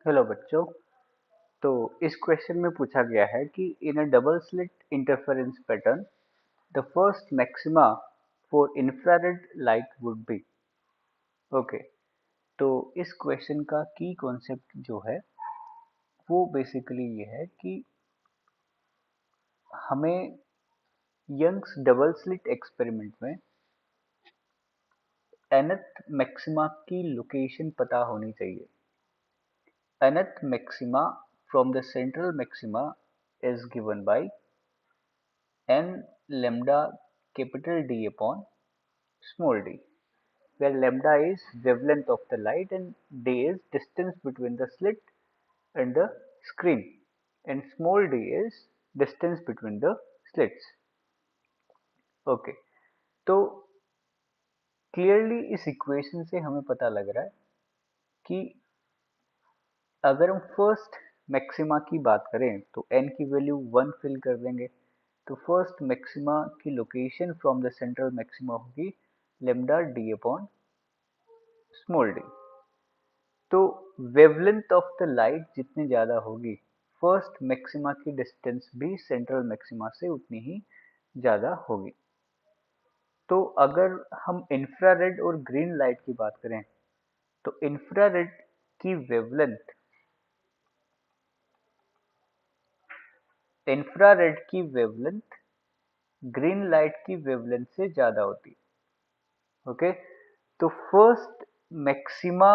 Hello बच्चों। तो इस क्वेश्चन में पूछा गया है कि in a double slit interference pattern the first maxima for infrared light would be. Okay, तो इस क्वेश्चन का की कॉन्सेप्ट जो है वो बेसिकली ये है कि हमें यंग्स डबल स्लिट एक्सपेरिमेंट में nth मैक्सिमा की लोकेशन पता होनी चाहिए। nth maxima from the central maxima is given by n lambda capital D upon small d, where lambda is wavelength of the light and d is distance between the slit and the screen, and small d is distance between the slits. Okay, तो clearly इस equation से हमें पता लग रहा है कि अगर हम फर्स्ट मैक्सिमा की बात करें तो n की वैल्यू 1 फिल कर देंगे, तो फर्स्ट मैक्सिमा की location from the central maxima होगी lambda d upon small d. तो वेवलेंथ ऑफ द लाइट जितनी ज्यादा होगी, फर्स्ट मैक्सिमा की डिस्टेंस भी सेंट्रल मैक्सिमा से उतनी ही ज्यादा होगी। तो अगर हम इंफ्रारेड और ग्रीन लाइट की बात करें तो इंफ्रारेड की वेवलेंथ ग्रीन लाइट की वेवलेंथ से ज्यादा होती है। ओके, तो first maxima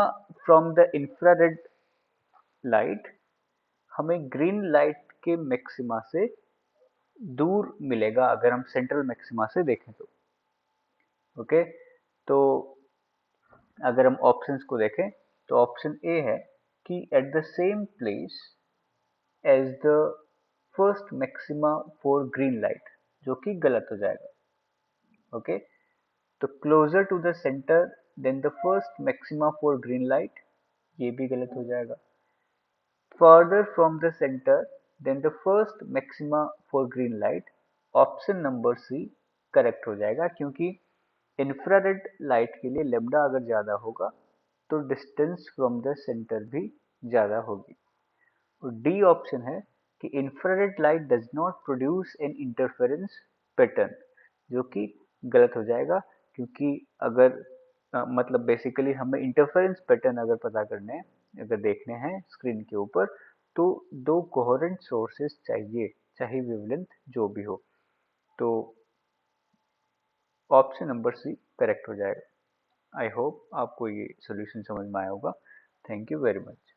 from the infrared light हमें ग्रीन लाइट के मैक्सिमा से दूर मिलेगा अगर हम सेंट्रल मैक्सिमा से देखें तो। ओके, तो अगर हम ऑप्शंस को देखें तो ऑप्शन ए है कि at the same place as the first maxima for green light, जो कि गलत हो जाएगा। ओके, तो closer to the centre than the first maxima for green light, ये भी गलत हो जाएगा। Further from the centre than the first maxima for green light, option number C correct हो जाएगा, क्योंकि इंफ्रारेड लाइट के लिए लेमडा अगर ज्यादा होगा तो डिस्टेंस फ्रॉम द सेंटर भी ज्यादा होगी। और डी ऑप्शन है कि infrared light does not produce an interference pattern, जो कि गलत हो जाएगा, क्योंकि अगर मतलब बेसिकली हमें इंटरफेरेंस पैटर्न अगर पता करने हैं, अगर देखने हैं स्क्रीन के ऊपर, तो दो कोहेरेंट सोर्सेस चाहिए, चाहे वेवलेंथ जो भी हो। तो ऑप्शन नंबर सी करेक्ट हो जाएगा। आई होप आपको ये सोल्यूशन समझ में आया होगा। Thank you very much.